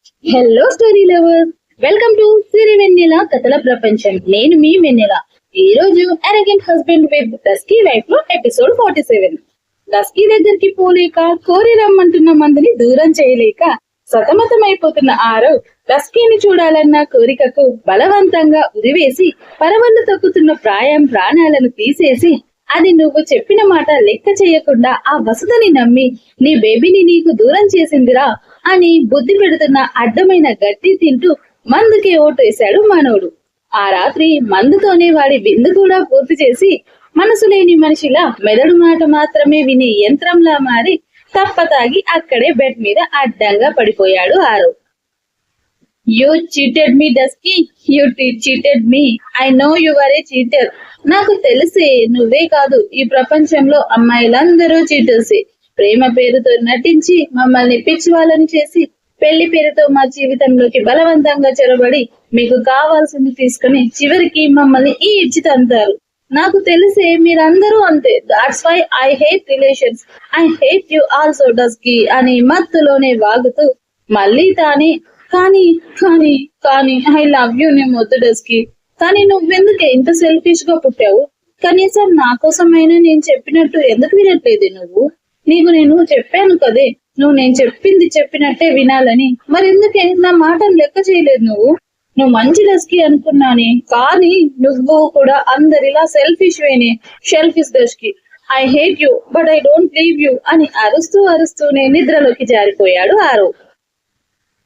Hello story lovers, welcome to Siri Vennela కథల ప్రపంచం. నేను మీ వెన్నెల. ఈ రోజు arrogant husband with dusky wife లో ఎపిసోడ్ 47. డస్కీ దగ్గరికి పోలేక కోరి రమ్మంటున్న మందిని దూరం చేయలేక సతమతమైపోతున్న ఆరవ్ డస్కీని చూడాలన్న కోరికకు బలవంతంగా ఉరివేసి పరవళ్లు తొక్కుతున్న ప్రాణాలను తీసేసి అది నువ్వు చెప్పిన మాట లెక్క చేయకుండా ఆ వసుదని నమ్మి నీ బేబీని నీకు దూరం చేసిందిరా అని బుద్ధి పెడుతున్న అడ్డమైన గట్టి తింటూ మందుకే ఓటేశాడు మనోడు. ఆ రాత్రి మందుతోనే వాడి విందు కూడా పూర్తి చేసి మనసు లేని మనిషిలా మెదడు మాట మాత్రమే వినే యంత్రంలా మారి తప్పతాగి అక్కడే బెడ్ మీద అడ్డంగా పడిపోయాడు Aarav. You cheated me Dusky, you cheated me. I know you are a cheater. నాకు తెలిసే నువ్వే కాదు, ఈ ప్రపంచంలో అమ్మాయిలందరూ చీటర్సే. ప్రేమ పేరుతో నటించి మమ్మల్ని పిచ్చి వాళ్ళని చేసి పెళ్లి పేరుతో మా జీవితంలోకి బలవంతంగా చొరబడి మీకు కావాల్సింది తీసుకుని చివరికి మమ్మల్ని ఈ ఇచ్చి తంతారు. నాకు తెలిసే మీరందరూ అంతే. That's why I hate relations. I hate you also Dusky అని మత్తులోనే వాగుతూ మళ్ళీ తానే కానీ కానీ కానీ ఐ లవ్ యూ నీ మొద్దు డస్కీ. కానీ నువ్వెందుకే ఇంత సెల్ఫిష్ గా పుట్టావు? కనీసం నా కోసమైనా నేను చెప్పినట్టు ఎందుకు వినట్లేదు నువ్వు? నీకు నేను చెప్పాను కదే, నువ్వు నేను చెప్పింది చెప్పినట్టే వినాలని. మరెందుకే నా మాటను లెక్క చేయలేదు నువ్వు? నువ్వు మంచి డస్కీ అనుకున్నానే, కానీ నువ్వు కూడా అందరిలా సెల్ఫిష్ వేనే. Selfish dusky. I hate you but I don't leave you అని అరుస్తూనే నిద్రలోకి జారిపోయాడు ఆరవ్.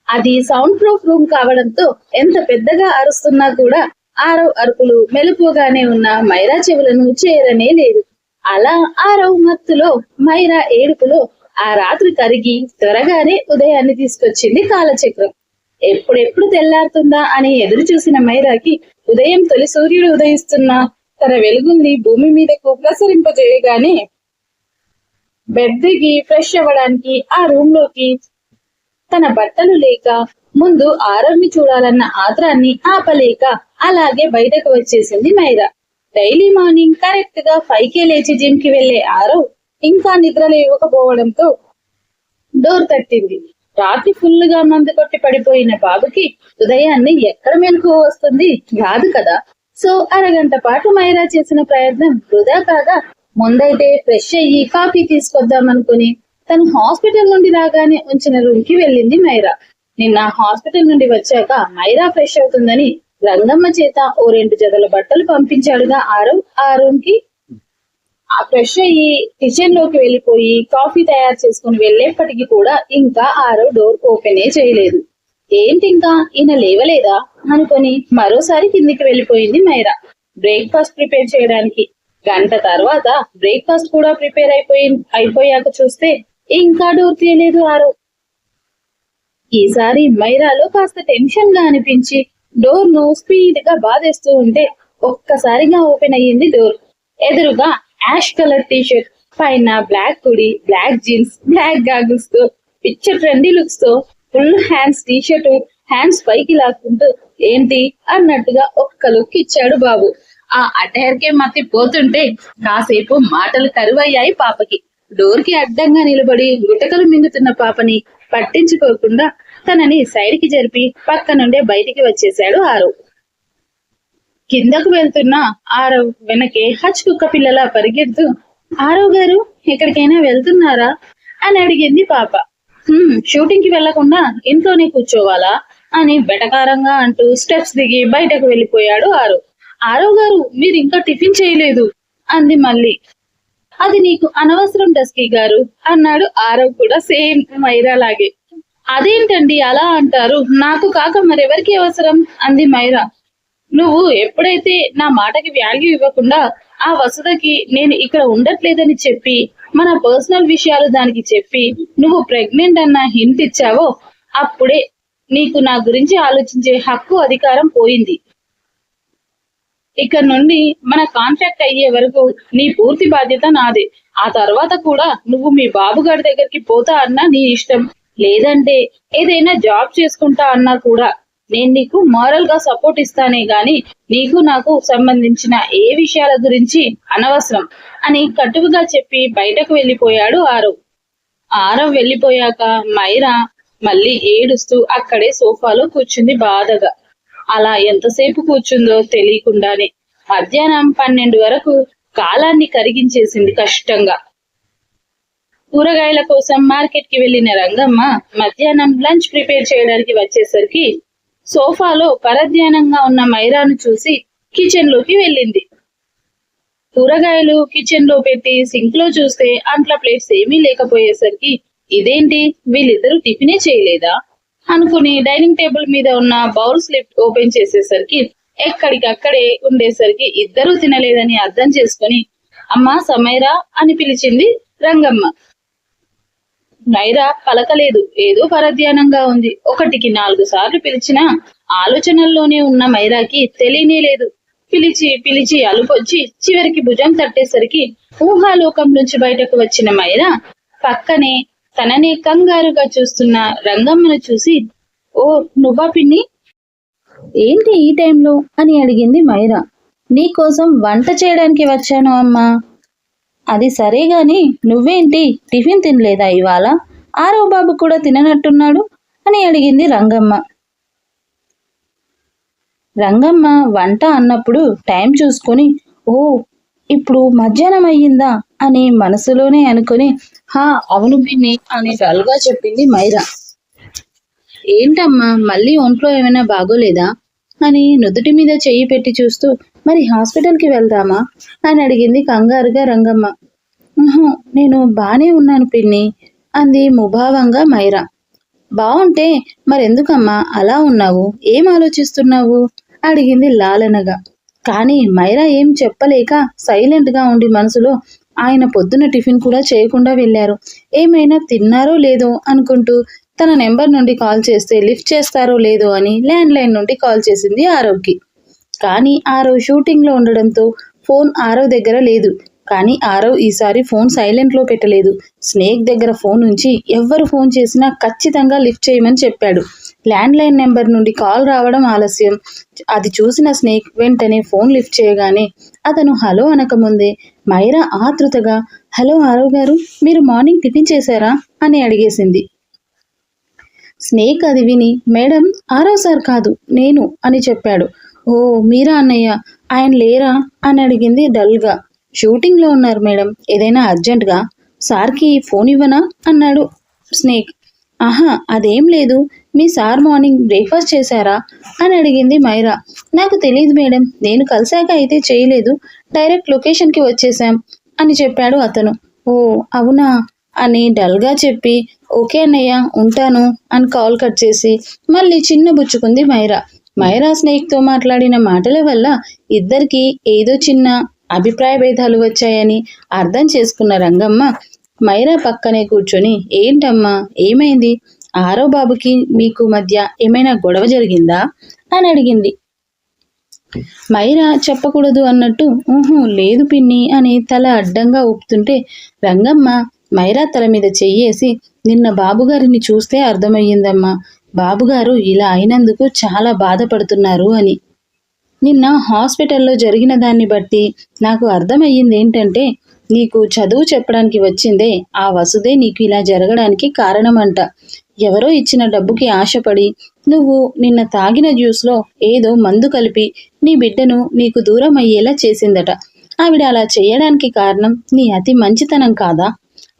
అది సౌండ్ ప్రూఫ్ రూమ్ కావడంతో ఎంత పెద్దగా అరుస్తున్నా కూడా ఆరవ్ అరుపులు మెలుపుగానే ఉన్న మైరా చెవులను చేరనే లేదు. అలా ఆరవ్ మత్తులో మైరా ఏడుపులో ఆ రాత్రి కరిగి త్వరగానే ఉదయాన్ని తీసుకొచ్చింది కాలచక్రం. ఎప్పుడెప్పుడు తెల్లారుతుందా అని ఎదురు చూసిన మైరాకి ఉదయం తొలి సూర్యుడు ఉదయిస్తున్నా తన వెలుగుల్ని భూమి మీదకు ప్రసరింపజేయగానే బెడ్ దిగి ఫ్రెష్ అవ్వడానికి ఆ రూమ్ లోకి తన బట్టలు లేక ముందు ఆరవ్ని చూడాలన్న ఆత్రాన్ని ఆపలేక అలాగే బయటకు వచ్చేసింది మైరా. డైలీ మార్నింగ్ కరెక్ట్ గా 5కే లేచి జిమ్ కి వెళ్లే ఆరవ్ ఇంకా నిద్ర లేవకపోవడంతో డోర్ తట్టింది. రాత్రి ఫుల్ గా మందు కొట్టి పడిపోయిన బాబుకి ఉదయాన్ని ఎక్కడ మెలకు వస్తుంది? రాదు కదా. సో అరగంట పాటు మైరా చేసిన ప్రయత్నం వృధా కాగా ముందైతే ఫ్రెష్ అయ్యి కాఫీ తీసుకొద్దామనుకుని తను హాస్పిటల్ నుండి రాగానే ఉంచిన రూమ్ కి వెళ్ళింది మైరా. నిన్న హాస్పిటల్ నుండి వచ్చాక మైరా ఫ్రెష్ అవుతుందని రంగమ్మ చేత ఓ 2 జతల బట్టలు పంపించాడుగా ఆరవ్. ఆ రూమ్ కి ఫ్రెష్ అయ్యి కిచెన్ లోకి వెళ్ళిపోయి కాఫీ తయారు చేసుకుని వెళ్లేప్పటికీ కూడా ఇంకా ఆరవ్ డోర్ ఓపెనే చేయలేదు. ఏంటి ఇంకా ఈయన లేవలేదా అనుకుని మరోసారి కిందికి వెళ్ళిపోయింది మైరా బ్రేక్ఫాస్ట్ ప్రిపేర్ చేయడానికి. గంట తర్వాత బ్రేక్ఫాస్ట్ కూడా ప్రిపేర్ అయిపోయాక చూస్తే ఇంకా డోర్ తీయలేదు ఆరవ్. ఈసారి మైరాలో కాస్త టెన్షన్ గా అనిపించి డోర్ ను స్పీడ్ గా బాధేస్తూ ఉంటే ఒక్కసారిగా ఓపెన్ అయ్యింది డోర్. ఎదురుగా యాష్ కలర్ టీషర్ట్ పైన బ్లాక్ కుడి, బ్లాక్ జీన్స్, బ్లాక్ గాగుల్స్ తో పిక్చర్ ట్రెండీ లుక్స్ తో ఫుల్ హ్యాండ్స్ టీషర్ట్ హ్యాండ్స్ పైకి లాక్కుంటూ ఏంటి అన్నట్టుగా ఒక్క లుక్ ఇచ్చాడు బాబు. ఆ అటైర్కే మత్తి పోతుంటే కాసేపు మాటలు కరువయ్యాయి పాపకి. డోర్ కి అడ్డంగా నిలబడి గుటకలు మింగుతున్న పాపని పట్టించుకోకుండా తనని సైడ్ కి జరిపి పక్క నుండే బయటికి వచ్చేశాడు ఆరవ్. కిందకు వెళ్తున్న ఆరవ్ వెనకే హచ్ కుక్క పిల్లలా పరిగెడుతూ ఆరవ్ గారు ఎక్కడికైనా వెళ్తున్నారా అని అడిగింది పాప. షూటింగ్ కి వెళ్లకుండా ఇంట్లోనే కూర్చోవాలా అని బెటకారంగా అంటూ స్టెప్స్ దిగి బయటకు వెళ్ళిపోయాడు ఆరవ్. ఆరవ్ గారు మీరు ఇంకా టిఫిన్ చేయలేదు అంది మళ్ళీ. అది నీకు అనవసరం డస్కీ గారు అన్నాడు ఆరవ్ కూడా సేమ్ మైరా లాగే. అదేంటండి అలా అంటారు? నాకు కాక మరెవరికి అవసరం అంది మైరా. నువ్వు ఎప్పుడైతే నా మాటకి వాల్యూ ఇవ్వకుండా ఆ వసుదకి నేను ఇక్కడ ఉండట్లేదని చెప్పి మన పర్సనల్ విషయాలు దానికి చెప్పి నువ్వు ప్రెగ్నెంట్ అన్న హింట్ ఇచ్చావో అప్పుడే నీకు నా గురించి ఆలోచించే హక్కు అధికారం పోయింది. ఇక్కడ నుండి మన కాంట్రాక్ట్ అయ్యే వరకు నీ పూర్తి బాధ్యత నాదే. ఆ తర్వాత కూడా నువ్వు మీ బాబుగారి దగ్గరికి పోతా అన్నా నీ ఇష్టం. లేదంటే ఏదైనా జాబ్ చేసుకుంటా అన్నా కూడా నేను నీకు మారల్ గా సపోర్ట్ ఇస్తానే గాని నీకు నాకు సంబంధించిన ఏ విషయాల గురించి అనవసరం అని కటువుగా చెప్పి బయటకు వెళ్ళిపోయాడు ఆరవ్. ఆరవ్ వెళ్ళిపోయాక మైరా మళ్ళీ ఏడుస్తూ అక్కడే సోఫాలో కూర్చుంది బాధగా. అలా ఎంతసేపు కూర్చుందో తెలియకుండానే మధ్యాహ్నం 12 వరకు కాలాన్ని కరిగించేసింది కష్టంగా. కూరగాయల కోసం మార్కెట్ కి వెళ్లిన రంగమ్మ మధ్యాహ్నం లంచ్ ప్రిపేర్ చేయడానికి వచ్చేసరికి సోఫాలో పరధ్యానంగా ఉన్న మైరాను చూసి కిచెన్ లోకి వెళ్ళింది. కూరగాయలు కిచెన్ లో పెట్టి సింక్ లో చూస్తే అంట్ల ప్లేట్స్ ఏమీ లేకపోయేసరికి ఇదేంటి, వీళ్ళిద్దరూ టిఫినే చేయలేదా అనుకుని డైనింగ్ టేబుల్ మీద ఉన్న బౌల్ స్లిప్ ఓపెన్ చేసేసరికి ఎక్కడికక్కడే ఉండేసరికి ఇద్దరూ తినలేదని అర్థం చేసుకుని అమ్మా సమైరా అని పిలిచింది రంగమ్మ. మైరా పలకలేదు, ఏదో పరధ్యానంగా ఉంది. 1కి 4 సార్లు పిలిచినా ఆలోచనల్లోనే ఉన్న మైరాకి తెలియనే లేదు. పిలిచి పిలిచి అలుపొచ్చి చివరికి భుజం తట్టేసరికి ఊహాలోకం నుంచి బయటకు వచ్చిన మైరా పక్కనే తననే కంగారుగా చూస్తున్న రంగమ్మను చూసి, ఓ నువ్వా పిన్ని, ఏంటి ఈ టైంలో అని అడిగింది మైరా. నీకోసం వంట చేయడానికి వచ్చాను అమ్మా. అది సరే గాని నువ్వేంటి టిఫిన్ తినలేదా ఇవాళ? ఆరో బాబు కూడా తిననట్టున్నాడు అని అడిగింది రంగమ్మ. రంగమ్మ వంట అన్నప్పుడు టైం చూసుకొని, ఓ ఇప్పుడు మధ్యాహ్నం అయ్యిందా అని మనసులోనే అనుకుని, హా అవును పిన్ని అని డల్గా చెప్పింది మైరా. ఏంటమ్మా మళ్ళీ ఒంట్లో ఏమైనా బాగోలేదా అని నుదుటి మీద చెయ్యి పెట్టి చూస్తూ, మరి హాస్పిటల్కి వెళ్దామా అని అడిగింది కంగారుగా రంగమ్మ. నేను బానే ఉన్నాను పిన్ని అంది ముభావంగా మైరా. బావుంటే మరెందుకమ్మా అలా ఉన్నావు, ఏం ఆలోచిస్తున్నావు అడిగింది లాలనగా. కానీ మైరా ఏం చెప్పలేక సైలెంట్ గా ఉండి మనసులో, ఆయన పొద్దున టిఫిన్ కూడా చేయకుండా వెళ్ళారు, ఏమైనా తిన్నారో లేదో అనుకుంటూ తన నెంబర్ నుండి కాల్ చేస్తే లిఫ్ట్ చేస్తారో లేదో అని ల్యాండ్ లైన్ నుండి కాల్ చేసింది ఆరవ్కి. కానీ ఆరవ్ షూటింగ్ లో ఉండడంతో ఫోన్ ఆరవ్ దగ్గర లేదు. కానీ ఆరవ్ ఈసారి ఫోన్ సైలెంట్ లో పెట్టలేదు. స్నేక్ దగ్గర ఫోన్ ఉంచి ఎవ్వరు ఫోన్ చేసినా ఖచ్చితంగా లిఫ్ట్ చేయమని చెప్పాడు. ల్యాండ్ లైన్ నెంబర్ నుండి కాల్ రావడం ఆలస్యం. అది చూసిన స్నేక్ వెంటనే ఫోన్ లిఫ్ట్ చేయగానే అతను హలో అనకముందే మైరా ఆతృతగా, హలో ఆరవ్ గారు, మీరు మార్నింగ్ టిఫిన్ చేశారా అని అడిగేసింది. స్నేక్ అది విని, మేడం ఆరవ్ సార్ కాదు నేను అని చెప్పాడు. ఓ మీరా అన్నయ్య, ఆయన లేరా అని అడిగింది డల్గా. షూటింగ్ లో ఉన్నారు మేడం, ఏదైనా అర్జెంట్గా సార్కి ఫోన్ ఇవ్వనా అన్నాడు స్నేక్. ఆహా అదేం లేదు, మీ సార్ మార్నింగ్ బ్రేక్ఫాస్ట్ చేశారా అని అడిగింది మైరా. నాకు తెలియదు మేడం, నేను కలిశాక అయితే చేయలేదు, డైరెక్ట్ లొకేషన్కి వచ్చేసాం అని చెప్పాడు అతను. ఓ అవునా అని డల్గా చెప్పి, ఓకే అన్నయ్య ఉంటాను అని కాల్ కట్ చేసి మళ్ళీ చిన్న బుచ్చుకుంది మైరా. మైరా స్నేక్తో మాట్లాడిన మాటల వల్ల ఇద్దరికి ఏదో చిన్న అభిప్రాయ భేదాలు వచ్చాయని అర్థం చేసుకున్న రంగమ్మ మైరా పక్కనే కూర్చొని, ఏంటమ్మా ఏమైంది, ఆరో బాబుకి మీకు మధ్య ఏమైనా గొడవ జరిగిందా అని అడిగింది. మైరా చెప్పకూడదు అన్నట్టు లేదు పిన్ని అని తల అడ్డంగా ఊపుతుంటే రంగమ్మ మైరా తల మీద చెయ్యేసి, నిన్న బాబుగారిని చూస్తే అర్థమయ్యిందమ్మా, బాబుగారు ఇలా అయినందుకు చాలా బాధపడుతున్నారు అని. నిన్న హాస్పిటల్లో జరిగిన దాన్ని బట్టి నాకు అర్థమయ్యింది ఏంటంటే, నీకు చదువు చెప్పడానికి వచ్చిందే ఆ వసుదే నీకు ఇలా జరగడానికి కారణమంట. ఎవరో ఇచ్చిన డబ్బుకి ఆశపడి నువ్వు నిన్న తాగిన జ్యూస్లో ఏదో మందు కలిపి నీ బిడ్డను నీకు దూరం అయ్యేలా చేసిందట. ఆవిడ అలా చేయడానికి కారణం నీ అతి మంచితనం కాదా,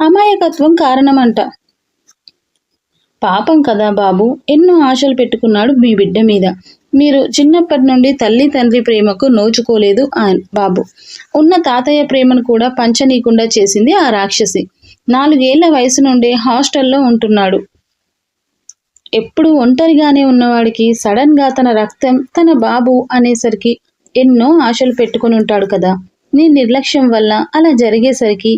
అమాయకత్వం కారణమంట. పాపం కదా బాబు, ఎన్నో ఆశలు పెట్టుకున్నాడు మీ బిడ్డ మీద. మీరు చిన్నప్పటి నుండి తల్లి తండ్రి ప్రేమకు నోచుకోలేదు బాబు. ఉన్న తాతయ్య ప్రేమను కూడా పంచనీయకుండా చేసింది ఆ రాక్షసి. 4 ఏళ్ల వయసు నుండే హాస్టల్లో ఉంటున్నాడు. ఎప్పుడు ఒంటరిగానే ఉన్నవాడికి సడన్ గా తన రక్తం తన బాబు అనేసరికి ఎన్నో ఆశలు పెట్టుకుని ఉంటాడు కదా. నీ నిర్లక్ష్యం వల్ల అలా జరిగేసరికి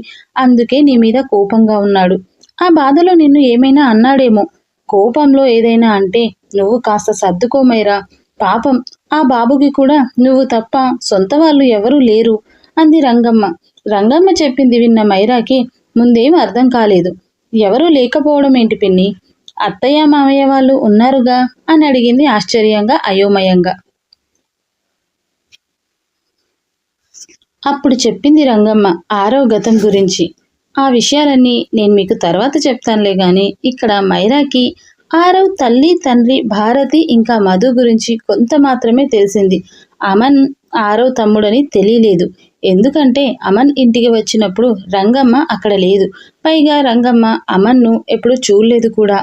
అందుకే నీ మీద కోపంగా ఉన్నాడు. ఆ బాధలో నిన్ను ఏమైనా అన్నాడేమో. కోపంలో ఏదైనా అంటే నువ్వు కాస్త సర్దుకోమైరా. పాపం ఆ బాబుకి కూడా నువ్వు తప్ప సొంత వాళ్ళు ఎవరూ లేరు అంది రంగమ్మ. రంగమ్మ చెప్పింది విన్న మైరాకి ముందేం అర్థం కాలేదు. ఎవరూ లేకపోవడం ఏంటి పిన్ని, అత్తయ్య మామయ్య వాళ్ళు ఉన్నారుగా అని అడిగింది ఆశ్చర్యంగా అయోమయంగా. అప్పుడు చెప్పింది రంగమ్మ ఆరవ గతం గురించి. ఆ విషయాలన్నీ నేను మీకు తర్వాత చెప్తానులే గాని ఇక్కడ మైరాకి ఆరవ్ తల్లి, తండ్రి, భారతి ఇంకా మధు గురించి కొంత మాత్రమే తెలిసింది. అమన్ ఆరవ్ తమ్ముడని తెలియలేదు. ఎందుకంటే అమన్ ఇంటికి వచ్చినప్పుడు రంగమ్మ అక్కడ లేదు. పైగా రంగమ్మ అమన్ను ఎప్పుడు చూడలేదు కూడా.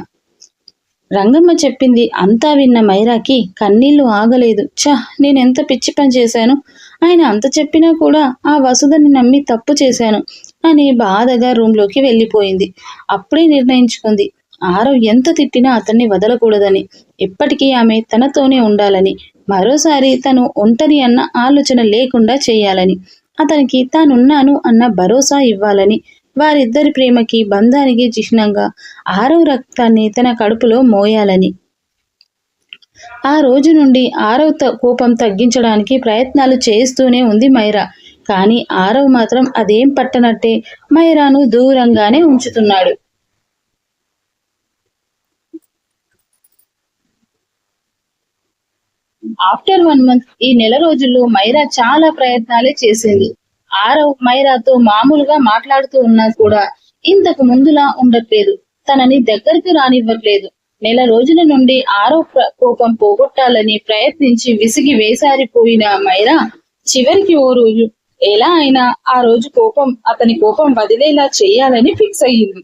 రంగమ్మ చెప్పింది అంతా విన్న మైరాకి కన్నీళ్లు ఆగలేదు. నేనెంత పిచ్చి పని చేశాను, ఆయన అంత చెప్పినా కూడా ఆ వసుధని నమ్మి తప్పు చేశాను అని బాధగా రూంలోకి వెళ్ళిపోయింది. అప్పుడే నిర్ణయించుకుంది, ఆరవ్ ఎంత తిట్టినా అతన్ని వదలకూడదని, ఎప్పటికీ ఆమె తనతోనే ఉండాలని, మరోసారి తను ఒంటరి అన్న ఆలోచన లేకుండా చేయాలని, అతనికి తానున్నాను అన్న భరోసా ఇవ్వాలని, వారిద్దరి ప్రేమకి బంధానికి చిహ్నంగా ఆరవ్ రక్తాన్ని తన కడుపులో మోయాలని. ఆ రోజు నుండి ఆరవ్ కోపం తగ్గించడానికి ప్రయత్నాలు చేస్తూనే ఉంది మైరా. కానీ ఆరవ్ మాత్రం అదేం పట్టనట్టే మైరాను దూరంగానే ఉంచుతున్నాడు. ఆఫ్టర్ 1 month ఈ నెల రోజుల్లో మైరా చాలా ప్రయత్నాలే చేసింది. ఆరవ్ మైరాతో మామూలుగా మాట్లాడుతూ ఉన్నా కూడా ఇంతకు ముందులా ఉండట్లేదు. తనని దగ్గరికి రానివ్వట్లేదు. నెల రోజుల నుండి ఆరవ్ కోపం పోగొట్టాలని ప్రయత్నించి విసిగి వేసారిపోయిన మైరా చివరికి ఓ రోజు ఎలా అయినా ఆ రోజు అతని కోపం వదిలేలా చెయ్యాలని ఫిక్స్ అయ్యింది.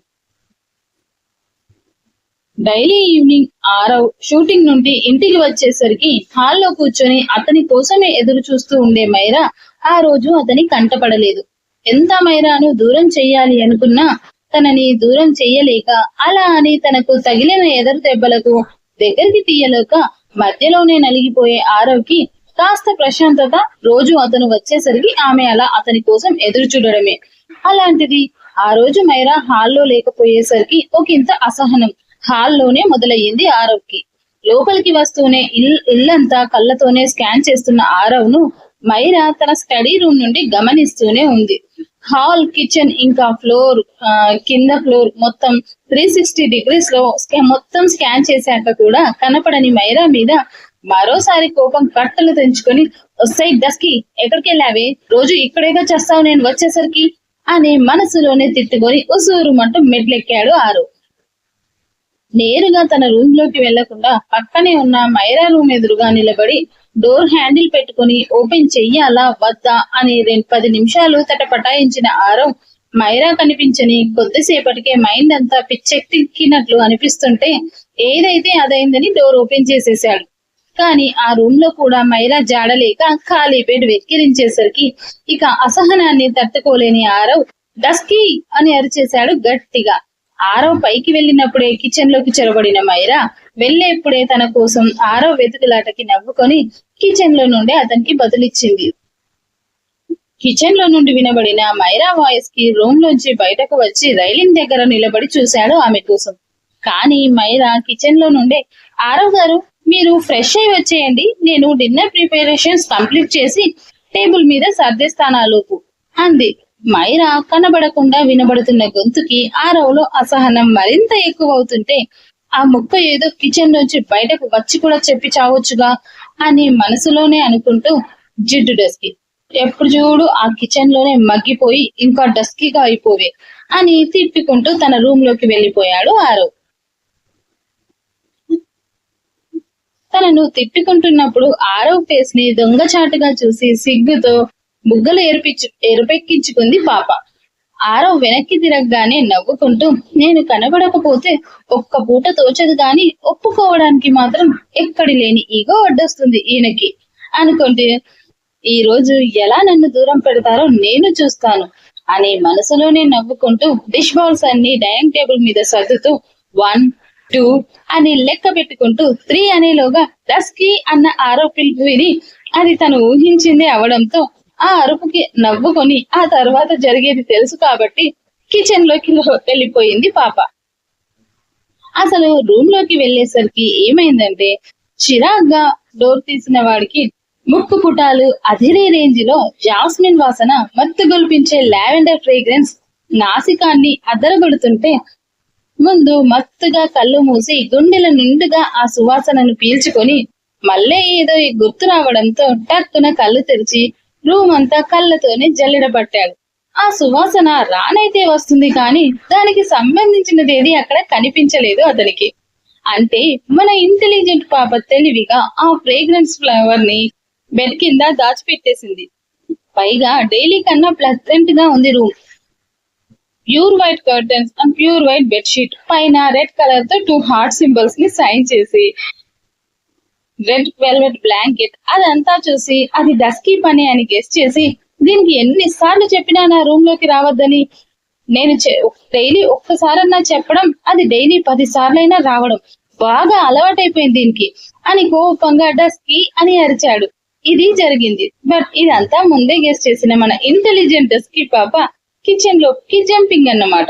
డైలీ ఈవినింగ్ ఆరవ్ షూటింగ్ నుండి ఇంటికి వచ్చేసరికి హాల్లో కూర్చొని అతని కోసమే ఎదురు చూస్తూ ఉండే మైరా ఆ రోజు అతని కంటపడలేదు. ఎంత మైరాను దూరం చెయ్యాలి అనుకున్నా తనని దూరం చెయ్యలేక, అలా అని తనకు తగిలిన ఎదురు దెబ్బలకు దగ్గరికి తీయలేక మధ్యలోనే నలిగిపోయే ఆరవ్కి కాస్త ప్రశాంతత రోజు అతను వచ్చేసరికి ఆమె అలా అతని కోసం ఎదురు చూడడమే. అలాంటిది ఆ రోజు మైరా హాల్లో లేకపోయేసరికి ఒకంత అసహనం హాల్లోనే మొదలయ్యింది ఆరవ్కి. లోపలికి వస్తూనే ఇల్లంతా కళ్ళతోనే స్కాన్ చేస్తున్న ఆరవ్ను మైరా తన స్టడీ రూమ్ నుండి గమనిస్తూనే ఉంది. హాల్, కిచెన్ ఇంకా కింద ఫ్లోర్ మొత్తం 360 degrees లో మొత్తం స్కాన్ చేశాక కూడా కనపడని మైరా మీద మరోసారి కోపం కట్టలు తెంచుకొని, "ఒసై డస్కీ, ఎక్కడికి వెళ్ళావే? రోజు ఇక్కడేగా చేస్తావు నేను వచ్చేసరికి" అని మనసులోనే తిట్టుకొని ఉసూరుమంటూ మెట్లెక్కాడు ఆరవ్. నేరుగా తన రూమ్ లోకి వెళ్లకుండా పక్కనే ఉన్న మైరా రూమ్ ఎదురుగా నిలబడి డోర్ హ్యాండిల్ పెట్టుకుని ఓపెన్ చెయ్యాలా వద్దా అని 10 నిమిషాలు తటపటాయించిన ఆరవ్ మైరా కనిపించని కొద్దిసేపటికే మైండ్ అంతా పిచ్చెక్కినట్లు అనిపిస్తుంటే ఏదైతే అదైందని డోర్ ఓపెన్ చేసేశాడు. కానీ ఆ రూమ్ లో కూడా మైరా జాడలేక ఖాళీ బెడ్ వెక్కిరించేసరికి ఇక అసహనాన్ని తట్టుకోలేని ఆరవ్ డస్కీ అని అరిచేశాడు గట్టిగా. ఆరవ్ పైకి వెళ్ళినప్పుడే కిచెన్ లోకి చొరబడిన మైరా వెళ్ళేప్పుడే తన కోసం ఆరవ్ వెతుకులాటకి నవ్వుకొని కిచెన్ లో నుండి అతనికి బదులిచ్చింది. కిచెన్ లో నుండి వినబడిన మైరా వాయిస్ కి రూమ్ లోంచి బయటకు వచ్చి రైలింగ్ దగ్గర నిలబడి చూశాడు ఆమె కోసం. కానీ మైరా కిచెన్ లో నుండే, "ఆరవ్ గారు, మీరు ఫ్రెష్ అయి వచ్చేయండి, నేను డిన్నర్ ప్రిపరేషన్స్ కంప్లీట్ చేసి టేబుల్ మీద సర్దేస్తానాలోపు" అంది. మైరా కనబడకుండా వినబడుతున్న గొంతుకి ఆరవ్లో అసహనం మరింత ఎక్కువవుతుంటే, ఆ ముక్క ఏదో కిచెన్ నుంచి బయటకు వచ్చి కూడా చెప్పి చావచ్చుగా అని మనసులోనే అనుకుంటూ, "జిడ్డు డస్కీ, ఎప్పుడు చూడు ఆ కిచెన్ లోనే మగ్గిపోయి ఇంకా డస్కీగా అయిపోవే" అని తిట్టుకుంటూ తన రూమ్ లోకి వెళ్ళిపోయాడు ఆరవ్. తనను తిట్టుకుంటున్నప్పుడు ఆరవ్ ఫేస్ ని దొంగచాటుగా చూసి సిగ్గుతో బుగ్గలు ఎరుపెక్కించుకుంది పాప. ఆరవ్ వెనక్కి తిరగగానే నవ్వుకుంటూ, "నేను కనబడకపోతే ఒక్క పూట తోచదు గాని ఒప్పుకోవడానికి మాత్రం ఎక్కడి లేని ఈగో అడ్డొస్తుంది ఈయనకి" అనుకుంటే, "ఈ రోజు ఎలా నన్ను దూరం పెడతారో నేను చూస్తాను" అని మనసులోనే నవ్వుకుంటూ డిష్ బౌల్స్ అన్ని డైనింగ్ టేబుల్ మీద సర్దుతూ 1, 2 అని లెక్క పెట్టుకుంటూ 3 అనేలోగా డస్కీ అన్న ఆరవ్ పిలుపు విని అది తను ఊహించిందే అవడంతో ఆ అరుపుకి నవ్వుకొని ఆ తర్వాత జరిగేది తెలుసు కాబట్టి కిచెన్ లోకి వెళ్ళిపోయింది పాప. అసలు రూమ్ లోకి వెళ్లేసరికి ఏమైందంటే, చిరాగ్గా డోర్ తీసిన వాడికి ముక్కు పుటాలు అదిరే రేంజ్ లో జాస్మిన్ వాసన మత్తు గొల్పించే లావెండర్ ఫ్రేగ్రెన్స్ నాసికాన్ని అద్దరగొడుతుంటే, ముందు మత్తుగా కళ్ళు మూసి గుండెల నిండుగా ఆ సువాసనను పీల్చుకొని మళ్ళీ ఏదో గుర్తు రావడంతో టక్కున కళ్ళు తెరిచి రూమ్ అంతా కళ్ళతోనే జల్లెడబట్టాడు. ఆ సువాసన రానైతే వస్తుంది కానీ దానికి సంబంధించినదేది అక్కడ కనిపించలేదు అతనికి. అంటే మన ఇంటెలిజెంట్ పాప తెలివిగా ఆ ఫ్రేగ్రెన్స్ ఫ్లవర్ ని బెడ్ కింద దాచిపెట్టేసింది. పైగా డైలీ కన్నా ప్లెజెంట్ గా ఉంది room. Pure white curtains and pure white bedsheet పైన రెడ్ కలర్ తో 2 హార్ట్ సింబల్స్ ని సైన్ చేసి, రెడ్ వెల్వెట్ బ్లాంకెట్ అదంతా చూసి అది డస్కీ పని అని గెస్ చేసి, దీనికి ఎన్నిసార్లు చెప్పినా నా రూమ్ లోకి రావద్దని, నేను డైలీ ఒక్కసారన్నా చెప్పడం, అది డైలీ 10 సార్లైనా రావడం బాగా అలవాటైపోయింది దీనికి అని కోపంగా డస్కీ అని అరిచాడు. ఇది జరిగింది. బట్ ఇదంతా ముందే గెస్ చేసిన మన ఇంటెలిజెంట్ డస్కీ పాప కిచెన్ లోకి జంపింగ్ అన్నమాట.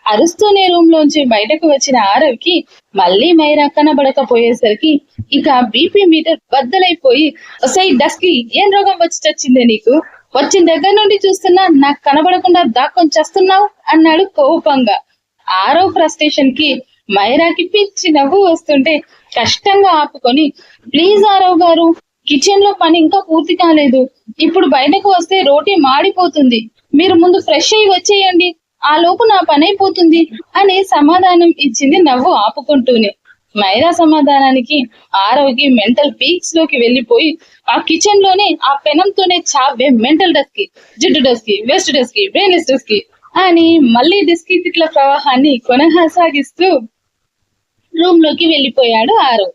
అరుస్తూనే రూమ్ లోంచి బయటకు వచ్చిన ఆరవ్కి మళ్ళీ మైరా కనబడకపోయేసరికి ఇక బీపీ మీటర్ బద్దలైపోయి, ఒసై డస్కీ, ఏం రోగం వచ్చి చచ్చిందే నీకు? వచ్చిన దగ్గర నుండి చూస్తున్నా నాకు కనబడకుండా దాక్కొని చేస్తున్నావు అన్నాడు కోపంగా. ఆరవ్ ఫ్రస్ట్రేషన్ కి మైరాకి పిచ్చి నవ్వు వస్తుంటే కష్టంగా ఆపుకొని, ప్లీజ్ ఆరవ్ గారు, కిచెన్ లో పని ఇంకా పూర్తి కాలేదు. ఇప్పుడు బయటకు వస్తే రోటీ మాడిపోతుంది. మీరు ముందు ఫ్రెష్ అయ్యి వచ్చేయండి, ఆ లోపు నా పని అయిపోతుంది అని సమాధానం ఇచ్చింది నవ్వు ఆపుకుంటూనే. మైరా సమాధానానికి ఆరవ్కి మెంటల్ పీక్స్ లోకి వెళ్లిపోయి ఆ కిచెన్ లోనే ఆ పెనంతోనే చావే మెంటల్ డస్కీ, జిడ్డు dusky, waste dusky, brainless dusky అని మళ్ళీ డస్కీ తిట్ల ప్రవాహాన్ని కొనసాగిస్తూ రూమ్ లోకి వెళ్లిపోయాడు ఆరవ్.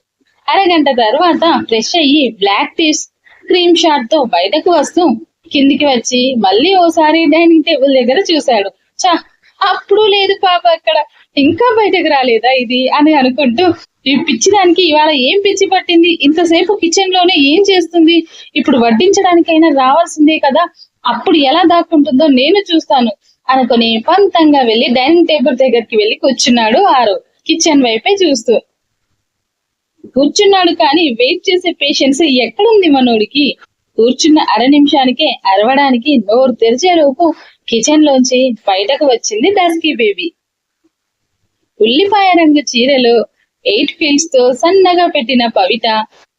అరగంట తర్వాత ఫ్రెష్ అయ్యి బ్లాక్ టీ క్రీమ్ షాట్ తో బయటకు వస్తూ కిందికి వచ్చి మళ్ళీ ఓసారి డైనింగ్ టేబుల్ దగ్గర చూశాడు. చా, అప్పుడు లేదు పాప అక్కడ, ఇంకా బయటకు రాలేదా ఇది అని అనుకుంటూ, ఈ పిచ్చిదానికి ఇవాళ ఏం పిచ్చి పట్టింది, ఇంతసేపు కిచెన్ లోనే ఏం చేస్తుంది, ఇప్పుడు వడ్డించడానికైనా రావాల్సిందే కదా, అప్పుడు ఎలా దాక్కుంటుందో నేను చూస్తాను అనుకుని పంతంగా వెళ్లి డైనింగ్ టేబుల్ దగ్గరికి వెళ్లి కూర్చున్నాడు ఆరవ్ కిచెన్ వైపే చూస్తూ. కూర్చున్నాడు కానీ వెయిట్ చేసే పేషెన్స్ ఎక్కడుంది మనోడికి? కూర్చున్న 1/2 నిమిషానికే అరవడానికి నోరు తెరిచే లోపు కిచెన్ లోంచి బయటకు వచ్చింది డస్కీ బేబీ. ఉల్లిపాయ రంగు చీరలో 8 ఫీల్డ్స్ తో సన్నగా పెట్టిన పవిట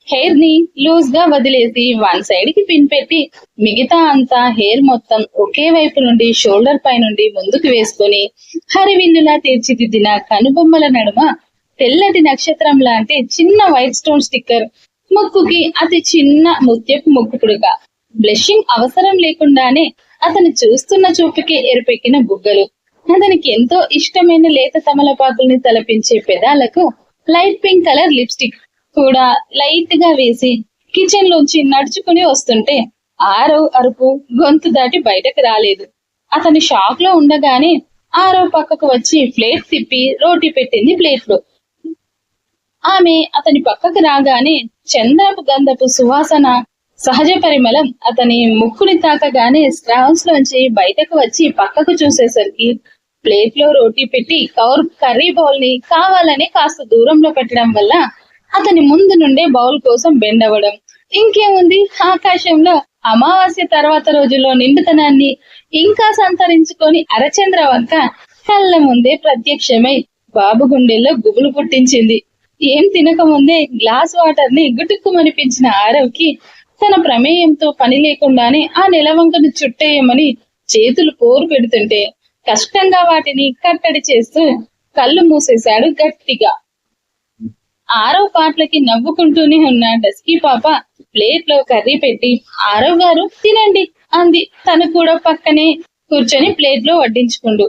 హెయిర్ ని లూజ్ గా వదిలేసి 1 సైడ్ కి పిన్ పెట్టి, మిగతా అంతా హెయిర్ మొత్తం ఒకే వైపు నుండి షోల్డర్ పై నుండి ముందుకు వేసుకొని హరివిల్లులా తీర్చిదిద్దిన కనుబొమ్మల నడుమ తెల్లటి నక్షత్రం లాంటి చిన్న వైట్ స్టోన్ స్టిక్కర్, ముక్కుకి అతి చిన్న ముత్యపు ముక్కు పుడక, బ్లషింగ్ అవసరం లేకుండానే అతను చూస్తున్న చూపుకి ఎరుపెక్కిన బుగ్గలు, అతనికి ఎంతో ఇష్టమైన లేత తమలపాకుల్ని తలపించే పెదాలకు లైట్ పింక్ కలర్ లిప్స్టిక్ కూడా లైట్ గా వేసి కిచెన్ లోంచి నడుచుకుని వస్తుంటే ఆరవ్ అరుపు గొంతు దాటి బయటకు రాలేదు. అతని షాక్ లో ఉండగానే ఆరవ్ పక్కకు వచ్చి ప్లేట్ తిప్పి రోటీ పెట్టింది ప్లేట్ లో. ఆమె అతని పక్కకు రాగానే చంద్రపు గంధపు సువాసన, సహజ పరిమళం అతని ముక్కుని తాకగానే స్ట్రావ్స్ లోంచి బయటకు వచ్చి పక్కకు చూసేసరికి ప్లేట్ లో రోటీ పెట్టి కర్రీ బౌల్ ని కావాలని కాస్త దూరంలో పెట్టడం వల్ల అతని ముందు నుండే బౌల్ కోసం బెండ్ అవ్వడం. ఇంకేముంది, ఆకాశంలో అమావాస్య తర్వాత రోజుల్లో నిండుతనాన్ని ఇంకా సంతరించుకొని అరచంద్ర వంక కళ్ళ ముందే ప్రత్యక్షమై బాబు గుండెల్లో గుబులు పుట్టించింది. ఏం తినక ముందే గ్లాస్ వాటర్ ని గుటుక్కుమనిపించిన ఆరవ్కి తన ప్రమేయంతో పని లేకుండానే ఆ నెలవంకను చుట్టేయమని చేతులు పోరు పెడుతుంటే కష్టంగా వాటిని కట్టడి చేస్తూ కళ్ళు మూసేశాడు గట్టిగా. ఆరవ్ పాటలకి నవ్వుకుంటూనే ఉన్న డస్కీ పాప ప్లేట్ లో కర్రీ పెట్టి, ఆరవ్ గారు తినండి అంది. తను కూడా పక్కనే కూర్చొని ప్లేట్ లో వడ్డించుకుంటూ.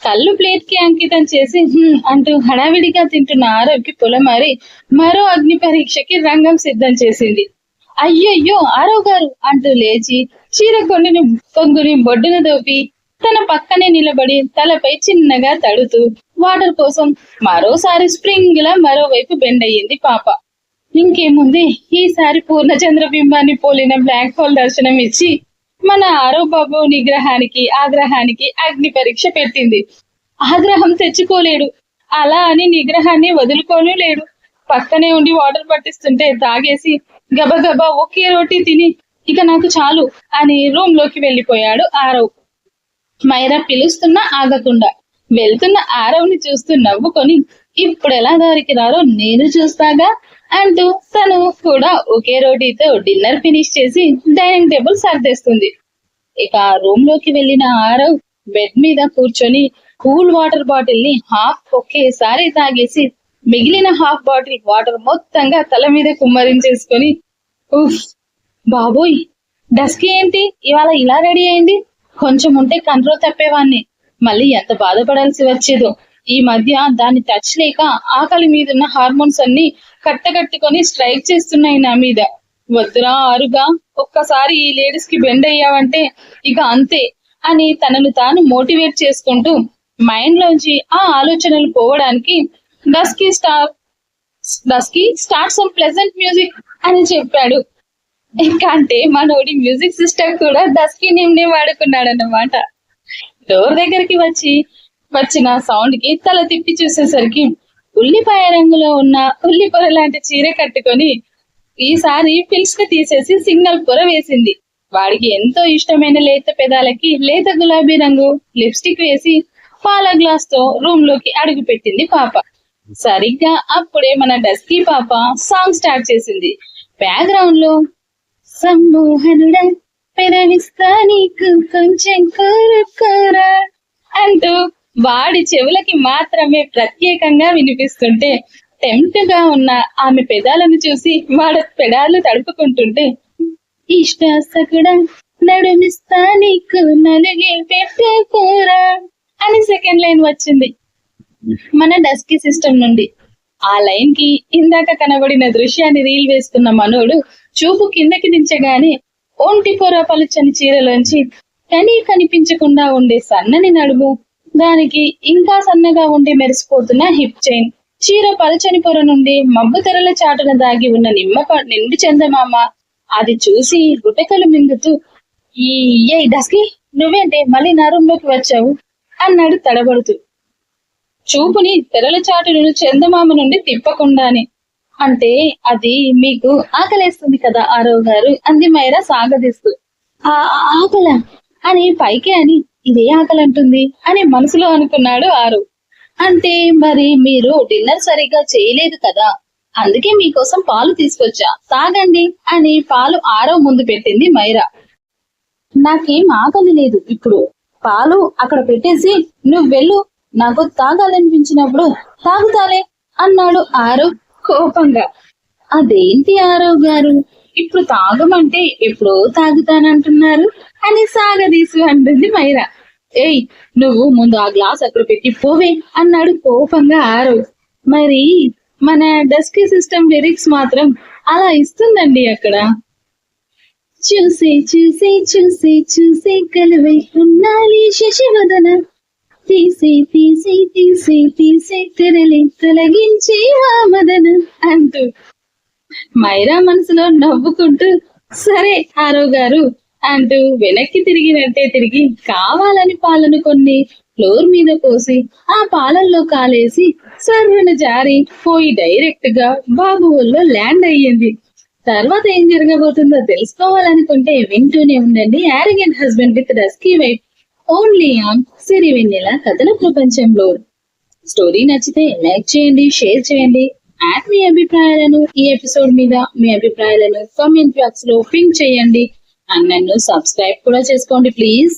కళ్ళు ప్లేట్ కి అంకితం చేసి అంటూ హడావిడిగా తింటున్న ఆరవ్కి పొలమారి మరో అగ్ని పరీక్షకి రంగం సిద్ధం చేసింది. అయ్యయ్యో ఆరవ్ గారు అంటూ లేచి చీర కొంగుని బొడ్డున దోపి తన పక్కనే నిలబడి తలపై చిన్నగా తడుతూ వాటర్ కోసం మరోసారి స్ప్రింగ్ లా మరోవైపు బెండ్ అయ్యింది పాప. ఇంకేముంది, ఈసారి పూర్ణచంద్ర బింబాన్ని పోలిన బ్లాక్ హోల్ దర్శనం ఇచ్చి మన ఆరవ్ బాబు ఆగ్రహానికి అగ్ని పరీక్ష పెట్టింది. ఆగ్రహం తెచ్చుకోలేడు, అలా అని నిగ్రహాన్ని వదులుకోను లేడు. పక్కనే ఉండి వాటర్ పట్టిస్తుంటే తాగేసి గబగబా ఒకే రోటీ తిని ఇక నాకు చాలు అని రూమ్ లోకి వెళ్లిపోయాడు ఆరవ్. మైరా పిలుస్తున్నా ఆగకుండా వెళ్తున్న ఆరవ్ ని చూస్తూ నవ్వుకొని, ఇప్పుడు ఎలా దారికి రారో నేను చూస్తాగా అంటూ తను కూడా ఒకే రోటీతో డిన్నర్ ఫినిష్ చేసి డైనింగ్ టేబుల్ సర్దేస్తుంది. ఇక రూమ్ లోకి వెళ్లిన ఆరవ్ బెడ్ మీద కూర్చొని కూల్ వాటర్ బాటిల్ ని హాఫ్ ఒకేసారి తాగేసి మిగిలిన హాఫ్ బాటిల్ వాటర్ మొత్తంగా తల మీద కుమ్మరించేసుకొని, ఉఫ్ బాబోయ్, డస్కీ ఏంటి ఇవాళ ఇలా రెడీ అయింది, కొంచెం ఉంటే కంట్రోల్ తప్పేవాణ్ణి, మళ్ళీ ఎంత బాధపడాల్సి వచ్చేదో. ఈ మధ్య దాన్ని టచ్ లేక ఆకలి మీదున్న హార్మోన్స్ అన్ని కట్టగట్టుకొని స్ట్రైక్ చేస్తున్నాయి నా మీద. వద్దురా ఆరుగా, ఒక్కసారి ఈ లేడీస్ కి బెండ్ అయ్యావంటే ఇక అంతే అని తనను తాను మోటివేట్ చేసుకుంటూ మైండ్ లోంచి ఆ ఆలోచనలు పోవడానికి dusky start some pleasant music అని చెప్పాడు. ఇంకా అంటే మనోడి మ్యూజిక్ సిస్టమ్ కూడా డస్కీ నేమ్నే వాడుకున్నాడన్నమాట. డోర్ దగ్గరికి వచ్చిన సౌండ్ కి తల తిప్పి చూసేసరికి ఉల్లిపాయ రంగులో ఉన్న ఉల్లి పొర లాంటి చీర కట్టుకొని ఈసారి ఫిల్స్ ని తీసేసి సింగల్ పొర వేసింది. వాడికి ఎంతో ఇష్టమైన లేత పెదాలకి లేత గులాబీ రంగు లిప్స్టిక్ వేసి పాల గ్లాస్ తో రూమ్ లోకి అడుగు పెట్టింది పాప. సరిగ్గా అప్పుడే మన డస్కీ పాప సాంగ్ స్టార్ట్ చేసింది. బ్యాక్గ్రౌండ్ లో సమ్మోహనుడా పెరవిస్తా నీకు కొంచెం కోరుకోరా అంటూ వాడి చెవులకి మాత్రమే ప్రత్యేకంగా వినిపిస్తుంటే టెంప్ట్ గా ఉన్న ఆమె పెదాలను చూసి వాడు పెదాలు తడుపుకుంటుంటే, ఇష్టాసకుడా నడుమిస్తా నీకు నలుగే పెట్టేకోరా అని సెకండ్ లైన్ వచ్చింది మన డస్కీ సిస్టమ్ నుండి. ఆ లైన్ కి ఇందాక కనబడిన దృశ్యాన్ని రీల్ వేస్తున్న మనోడు చూపు కిందకి దించగానే ఒంటి పొర పలుచని చీరలోంచి కనిపించకుండా ఉండే సన్నని నడుము, దానికి ఇంకా సన్నగా ఉండి మెరిసిపోతున్న హిప్ చైన్, చీర పలుచని పొర నుండి మబ్బు తెరల చాటున దాగి ఉన్న నిండు చందమామ అది చూసి గుటకలు మింగుతూ, ఏ డస్కీ నువ్వేంటే మళ్ళీ నా రూమ్ లోకి వచ్చావు అన్నాడు తడబడుతూ, చూపుని తెరల చాటును చందమామ నుండి తిప్పకుండానే. అంటే అది మీకు ఆకలేస్తుంది కదా ఆరవ్ గారు అంది మైరా సాగదీస్తూ. ఆ ఆకల అని పైకి అని ఇదే ఆకలంటుంది అని మనసులో అనుకున్నాడు ఆరవ్. అంటే మరి మీరు డిన్నర్ సరిగ్గా చేయలేదు కదా, అందుకే మీకోసం పాలు తీసుకొచ్చా, తాగండి అని పాలు ఆరవ్ ముందు పెట్టింది మైరా. నాకేం ఆకలి లేదు ఇప్పుడు, పాలు అక్కడ పెట్టేసి నువ్వు వెళ్ళు, నాకు తాగాలనిపించినప్పుడు తాగుతాలే అన్నాడు ఆరవ్ కోపంగా. అదేంటి ఆరవ్ గారు, ఇప్పుడు తాగమంటే ఎప్పుడో తాగుతానంటున్నారు అని సాగదీసు అంటుంది మైరా. ఏయ్ నువ్వు ముందు ఆ గ్లాస్ అక్కడ పెట్టి పోవే అన్నాడు కోపంగా ఆరవ్. మరి మన డస్కీ సిస్టమ్ లిరిక్స్ మాత్రం అలా ఇస్తుందండి అక్కడ. చూసి చూసి చూసి చూసి కలువై ఉన్నాలి శశివదన, తీసి తీసి తీసి తీసి తెరలి తొలగించి వామదన అంటూ మైరా మనసులో నవ్వుకుంటూ సరే ఆరవ్ గారు అంటూ వెనక్కి తిరిగినట్టే తిరిగి కావాలని పాలను కొన్ని ఫ్లోర్ మీద పోసి ఆ పాలల్లో కాలేసి సర్వన జారి పోయి డైరెక్ట్ గా బాబు ఊళ్ళో ల్యాండ్ అయ్యింది. తర్వాత ఏం జరగబోతుందో తెలుసుకోవాలనుకుంటే వింటూనే ఉండండి arrogant husband with dusky wife, only on Sirivennela కథల ప్రపంచంలో. స్టోరీ నచ్చితే లైక్ చేయండి, షేర్ చేయండి, అండ్ మీ అభిప్రాయాలను ఈ ఎపిసోడ్ మీద మీ అభిప్రాయాలను కామెంట్ బాక్స్ లో పింక్ చేయండి, అండ్ నన్ను సబ్స్క్రైబ్ కూడా చేసుకోండి ప్లీజ్.